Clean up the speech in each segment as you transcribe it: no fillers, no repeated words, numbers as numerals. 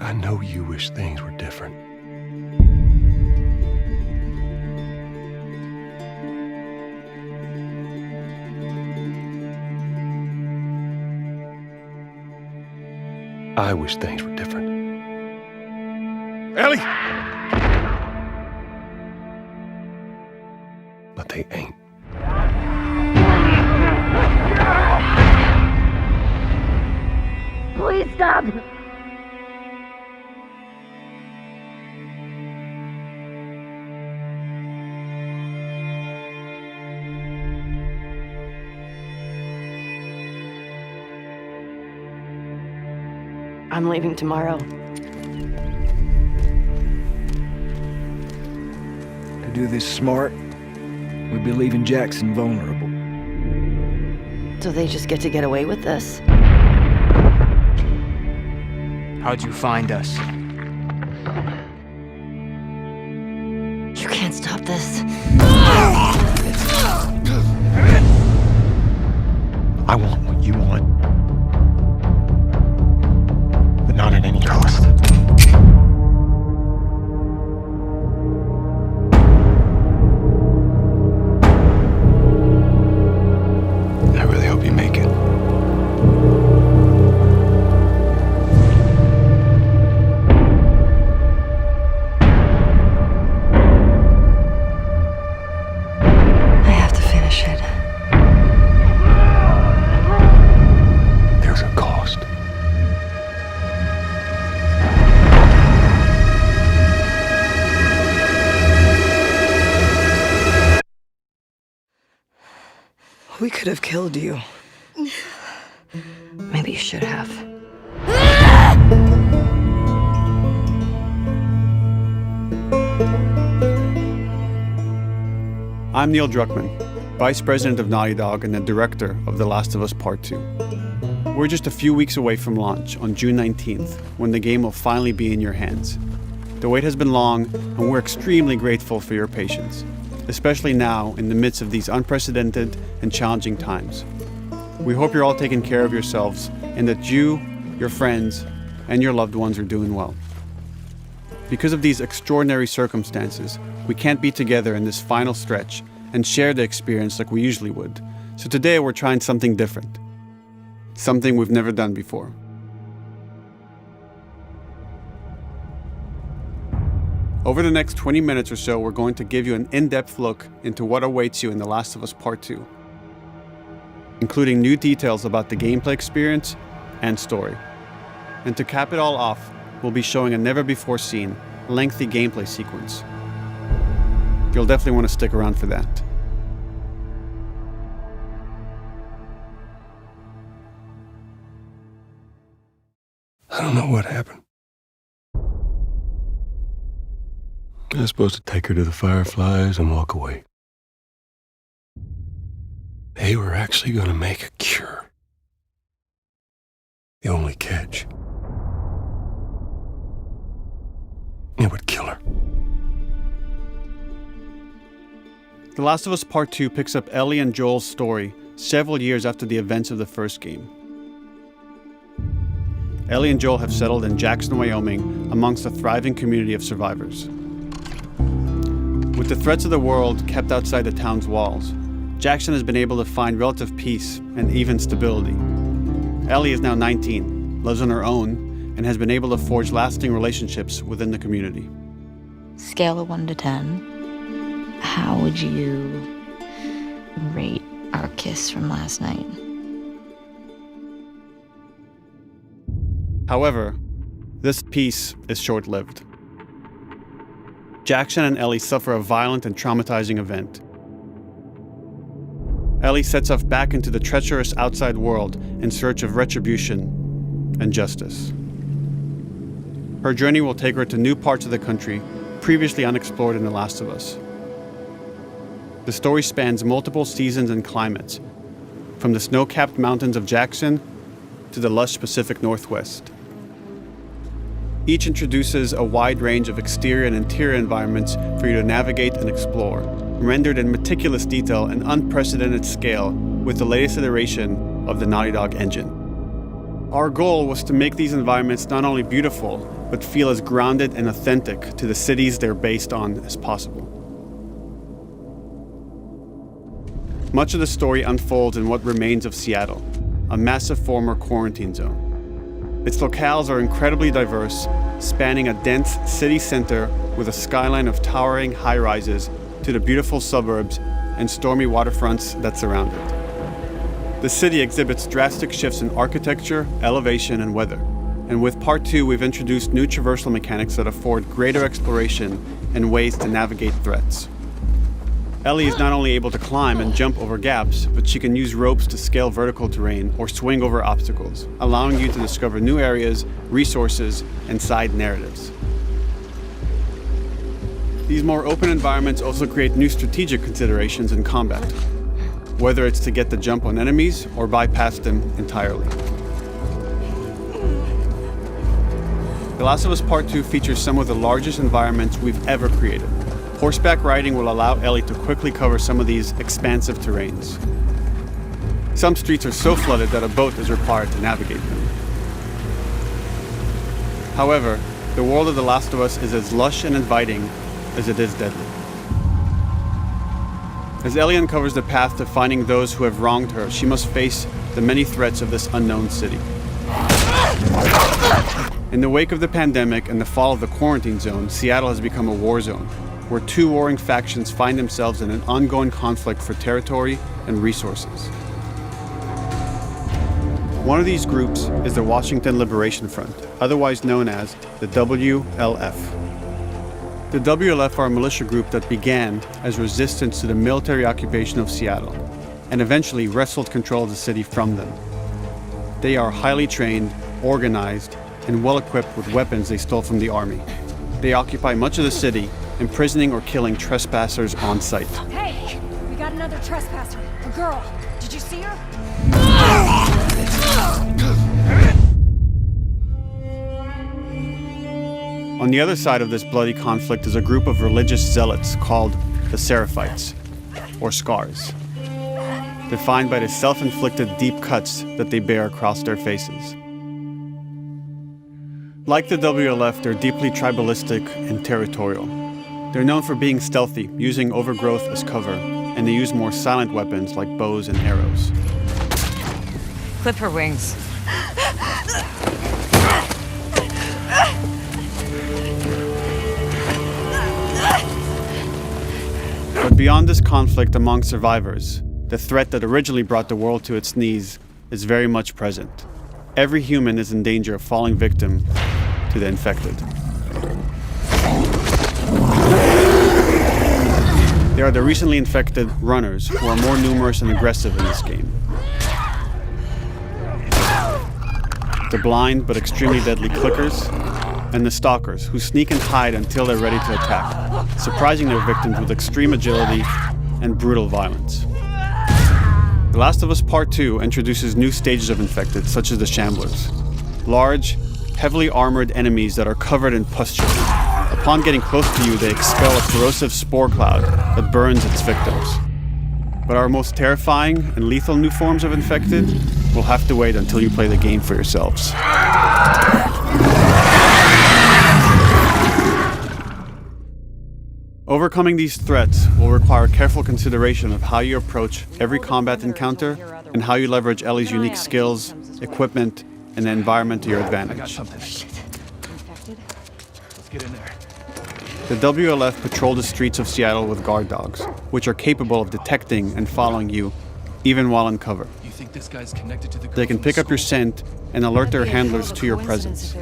I know you wish things were different. I wish things were different. Ellie! But they ain't. Please stop! I'm leaving tomorrow. To do this smart, we'd be leaving Jackson vulnerable. So they just get to get away with this? How'd you find us? You can't stop this. I want what you want. But not at any cost. I really hope you make it. I have to finish it. There's a cost. We could have killed you. Maybe you should have. I'm Neil Druckmann, Vice President of Naughty Dog and the Director of The Last of Us Part 2. We're just a few weeks away from launch on June 19th, when the game will finally be in your hands. The wait has been long, and we're extremely grateful for your patience, especially now in the midst of these unprecedented and challenging times. We hope you're all taking care of yourselves and that you, your friends, and your loved ones are doing well. Because of these extraordinary circumstances, we can't be together in this final stretch and share the experience like we usually would. So today we're trying something different. Something we've never done before. Over the next 20 minutes or so, we're going to give you an in-depth look into what awaits you in The Last of Us Part 2, including new details about the gameplay experience and story. And to cap it all off, we'll be showing a never-before-seen, lengthy gameplay sequence. You'll definitely want to stick around for that. I don't know what happened. I was supposed to take her to the Fireflies and walk away. They were actually going to make a cure. The only catch, it would kill her. The Last of Us Part 2 picks up Ellie and Joel's story several years after the events of the first game. Ellie and Joel have settled in Jackson, Wyoming, amongst a thriving community of survivors. With the threats of the world kept outside the town's walls, Jackson has been able to find relative peace and even stability. Ellie is now 19, lives on her own, and has been able to forge lasting relationships within the community. Scale of 1 to 10, how would you rate our kiss from last night? However, this peace is short-lived. Jackson and Ellie suffer a violent and traumatizing event. Ellie sets off back into the treacherous outside world in search of retribution and justice. Her journey will take her to new parts of the country previously unexplored in The Last of Us. The story spans multiple seasons and climates, from the snow-capped mountains of Jackson to the lush Pacific Northwest. Each introduces a wide range of exterior and interior environments for you to navigate and explore, rendered in meticulous detail and unprecedented scale with the latest iteration of the Naughty Dog engine. Our goal was to make these environments not only beautiful, but feel as grounded and authentic to the cities they're based on as possible. Much of the story unfolds in what remains of Seattle, a massive former quarantine zone. Its locales are incredibly diverse, spanning a dense city center with a skyline of towering high-rises to the beautiful suburbs and stormy waterfronts that surround it. The city exhibits drastic shifts in architecture, elevation, and weather. And with Part 2, we've introduced new traversal mechanics that afford greater exploration and ways to navigate threats. Ellie is not only able to climb and jump over gaps, but she can use ropes to scale vertical terrain or swing over obstacles, allowing you to discover new areas, resources, and side narratives. These more open environments also create new strategic considerations in combat, whether it's to get the jump on enemies or bypass them entirely. The Last of Us Part 2 features some of the largest environments we've ever created. Horseback riding will allow Ellie to quickly cover some of these expansive terrains. Some streets are so flooded that a boat is required to navigate them. However, the world of The Last of Us is as lush and inviting as it is deadly. As Ellie uncovers the path to finding those who have wronged her, she must face the many threats of this unknown city. In the wake of the pandemic and the fall of the quarantine zone, Seattle has become a war zone, where two warring factions find themselves in an ongoing conflict for territory and resources. One of these groups is the Washington Liberation Front, otherwise known as the WLF. The WLF are a militia group that began as resistance to the military occupation of Seattle and eventually wrestled control of the city from them. They are highly trained, organized, and well-equipped with weapons they stole from the army. They occupy much of the city, imprisoning or killing trespassers on sight. Hey, we got another trespasser, a girl. Did you see her? On the other side of this bloody conflict is a group of religious zealots called the Seraphites, or Scars, defined by the self-inflicted deep cuts that they bear across their faces. Like the WLF, they're deeply tribalistic and territorial. They're known for being stealthy, using overgrowth as cover, and they use more silent weapons like bows and arrows. Clip her wings. But beyond this conflict among survivors, the threat that originally brought the world to its knees is very much present. Every human is in danger of falling victim to the infected. They are the recently infected runners, who are more numerous and aggressive in this game. The blind but extremely deadly clickers, and the stalkers, who sneak and hide until they're ready to attack, surprising their victims with extreme agility and brutal violence. The Last of Us Part 2 introduces new stages of infected, such as the Shamblers. Large, heavily armored enemies that are covered in pustule. Upon getting close to you, they expel a corrosive spore cloud that burns its victims. But our most terrifying and lethal new forms of infected will have to wait until you play the game for yourselves. Overcoming these threats will require careful consideration of how you approach every combat encounter and how you leverage Ellie's unique skills, equipment, and the environment to your advantage. Let's get in there. The WLF patrol the streets of Seattle with guard dogs, which are capable of detecting and following you, even while in cover. You think this guy's connected to the girl They can from pick the up your school? scent and alert their handlers to your presence.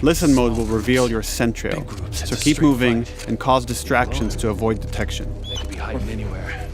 Listen mode will reveal your scent trail, so keep moving and cause distractions to avoid detection. They could be hiding anywhere.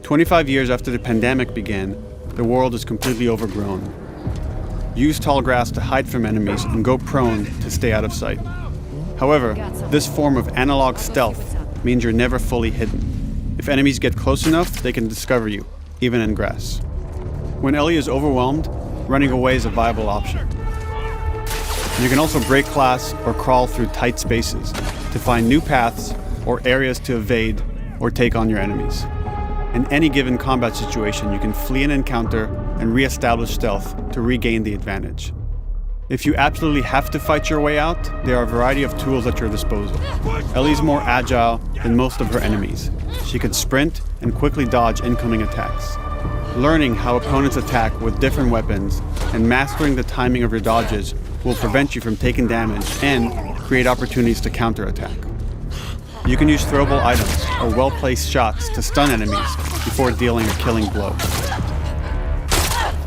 25 years after the pandemic began, the world is completely overgrown. Use tall grass to hide from enemies and go prone to stay out of sight. However, this form of analog stealth means you're never fully hidden. If enemies get close enough, they can discover you, even in grass. When Ellie is overwhelmed, running away is a viable option. You can also break glass or crawl through tight spaces to find new paths or areas to evade or take on your enemies. In any given combat situation, you can flee an encounter and re-establish stealth to regain the advantage. If you absolutely have to fight your way out, there are a variety of tools at your disposal. Ellie's more agile than most of her enemies. She can sprint and quickly dodge incoming attacks. Learning how opponents attack with different weapons and mastering the timing of your dodges will prevent you from taking damage and create opportunities to counterattack. You can use throwable items or well-placed shots to stun enemies before dealing a killing blow.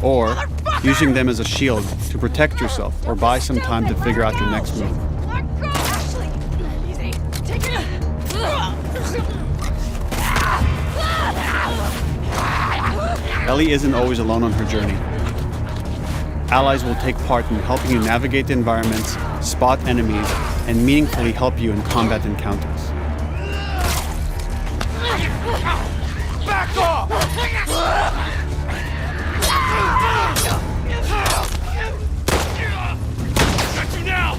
Or using them as a shield to protect yourself or buy some time to figure out your next move. Ellie isn't always alone on her journey. Allies will take part in helping you navigate the environments, spot enemies, and meaningfully help you in combat encounters. Back off! Got you now!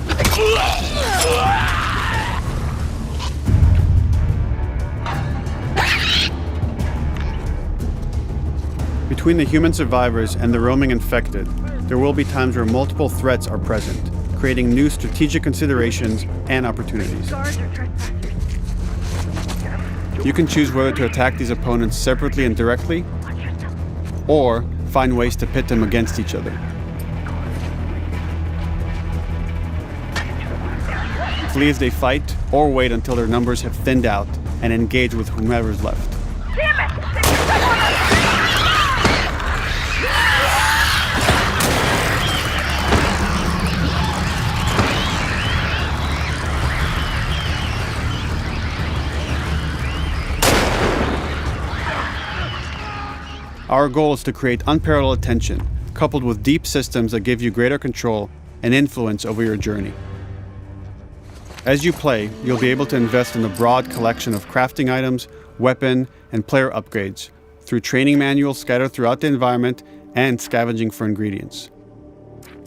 Between the human survivors and the roaming infected, there will be times where multiple threats are present, creating new strategic considerations and opportunities. You can choose whether to attack these opponents separately and directly, or find ways to pit them against each other. Flee as they fight, or wait until their numbers have thinned out and engage with whomever's left. Our goal is to create unparalleled tension, coupled with deep systems that give you greater control and influence over your journey. As you play, you'll be able to invest in a broad collection of crafting items, weapon, and player upgrades through training manuals scattered throughout the environment and scavenging for ingredients.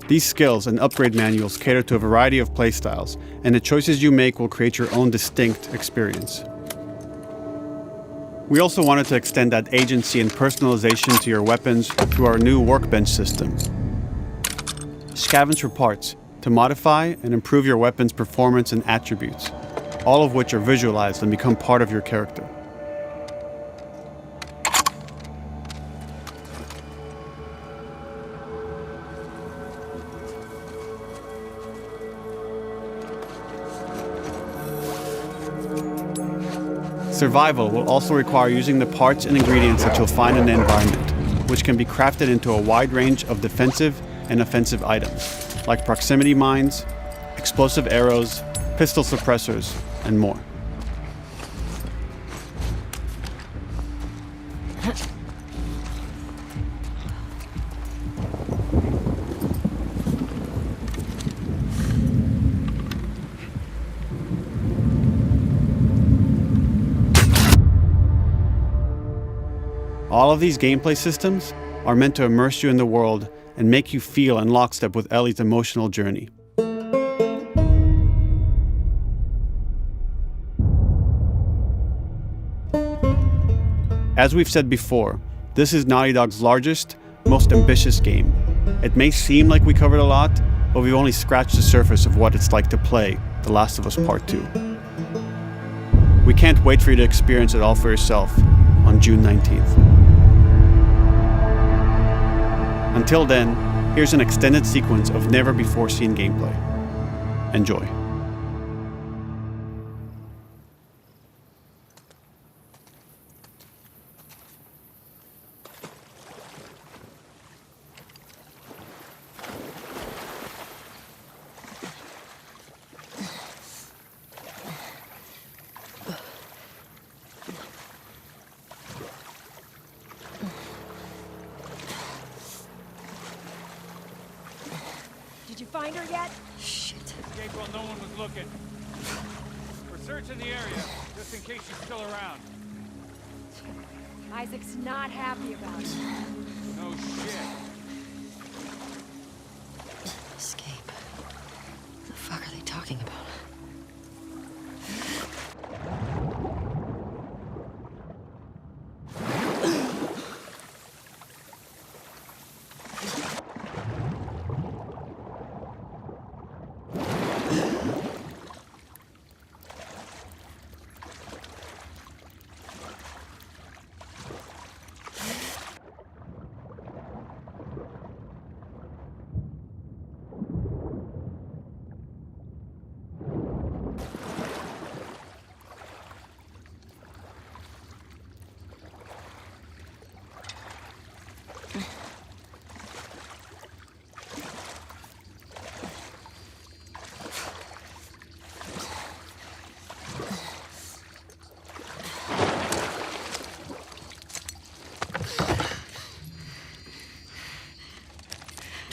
These skills and upgrade manuals cater to a variety of playstyles, and the choices you make will create your own distinct experience. We also wanted to extend that agency and personalization to your weapons through our new workbench system. Scavenge for parts to modify and improve your weapon's performance and attributes, all of which are visualized and become part of your character. Survival will also require using the parts and ingredients that you'll find in the environment, which can be crafted into a wide range of defensive and offensive items, like proximity mines, explosive arrows, pistol suppressors, and more. All of these gameplay systems are meant to immerse you in the world and make you feel in lockstep with Ellie's emotional journey. As we've said before, this is Naughty Dog's largest, most ambitious game. It may seem like we covered a lot, but we've only scratched the surface of what it's like to play The Last of Us Part 2. We can't wait for you to experience it all for yourself on June 19th. Until then, here's an extended sequence of never-before-seen gameplay. Enjoy. Did you find her yet? Shit. Escape while no one was looking. We're searching the area, just in case she's still around. Isaac's not happy about it. No shit. Escape. What the fuck are they talking about?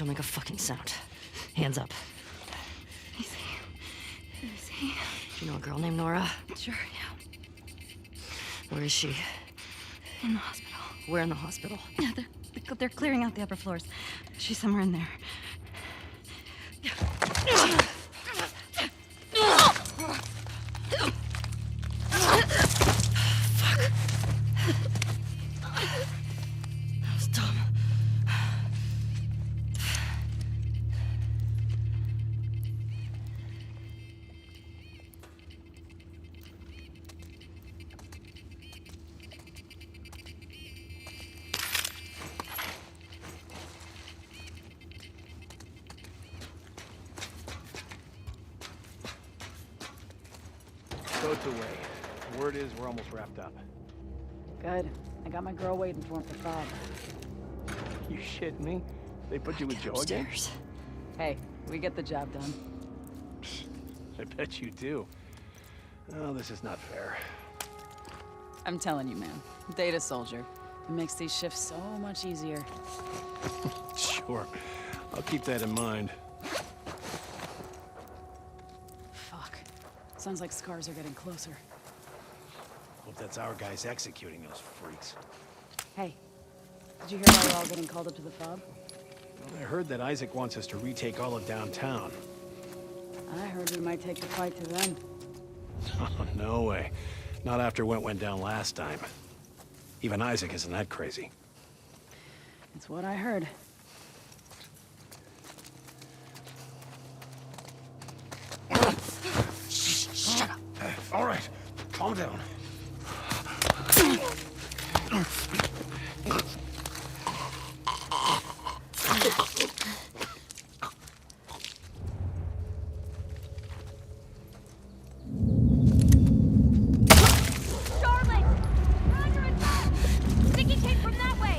Don't make a fucking sound. Hands up. Easy. Do you know a girl named Nora? Sure, yeah. Where is she? In the hospital. Where in the hospital? Yeah, they're clearing out the upper floors. She's somewhere in there. That was dumb. Boat's away. Word is we're almost wrapped up. Good. I got my girl waiting for him for 5. You shitting me? They put you with Joe again? Upstairs. Hey, we get the job done. I bet you do. Oh, this is not fair. I'm telling you, man. Data soldier. It makes these shifts so much easier. Sure. I'll keep that in mind. Fuck. Sounds like scars are getting closer. Hope that's our guys executing those freaks. Hey, did you hear why we're all getting called up to the fob? I heard that Isaac wants us to retake all of downtown. I heard we might take the fight to them. Oh, no way. Not after what went down last time. Even Isaac isn't that crazy. It's what I heard. Shut up. All right, calm down. Charlotte! We're under attack! Sticky tape from that way!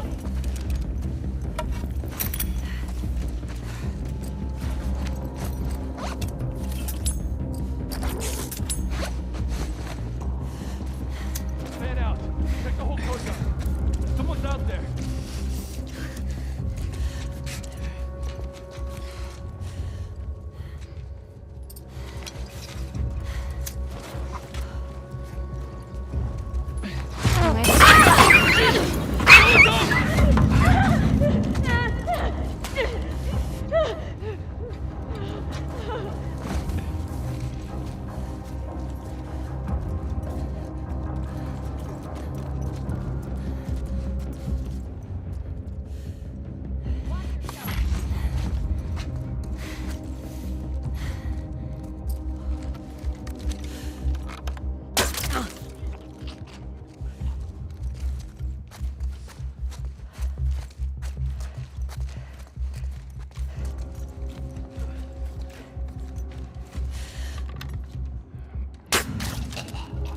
Fan out. Check the whole courtyard. Someone's out there.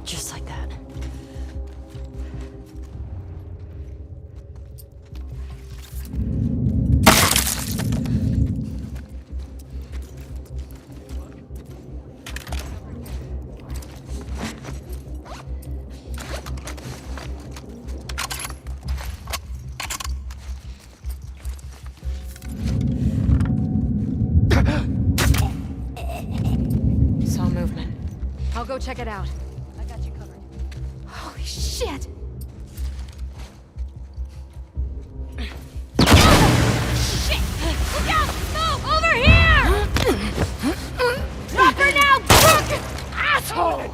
Just like that. Saw movement. I'll go check it out. I got you covered. Holy shit! Shit! Look out! Move! Over here! Drop her now, crook! Asshole!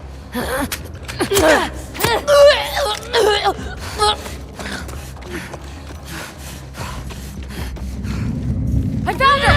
I found her!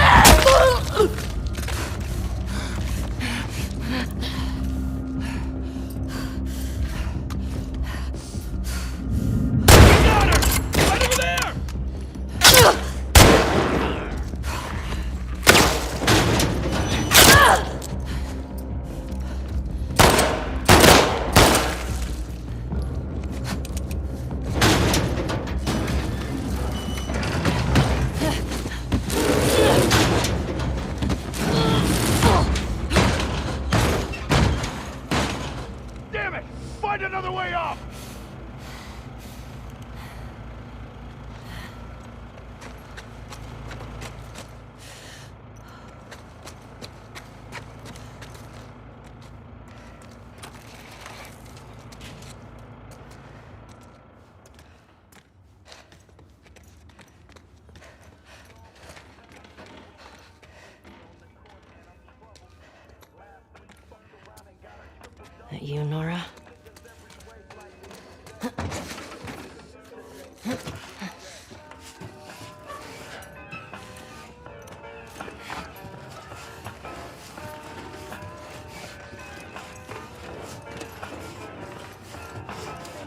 That you, Nora?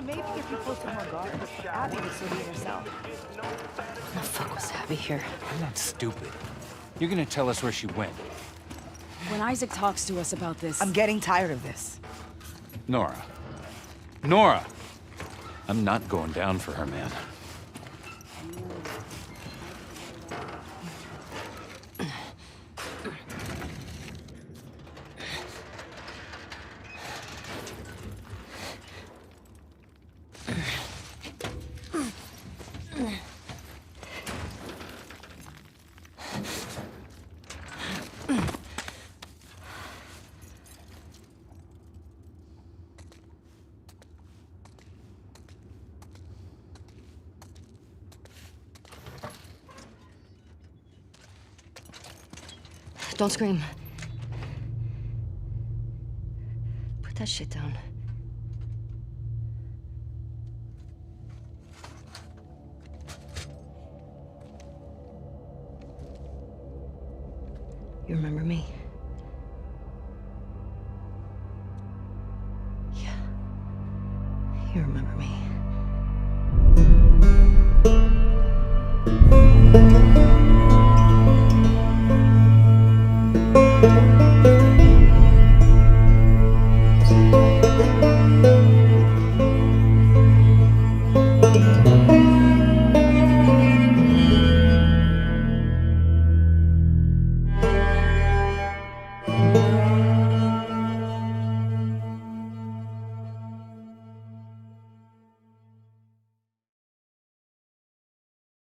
Maybe if you posted more guards, Abby would still be herself. When the fuck was Abby here? I'm not stupid. You're gonna tell us where she went. When Isaac talks to us about this... I'm getting tired of this. Nora. Nora! I'm not going down for her, man. Don't scream. Put that shit down. You remember me?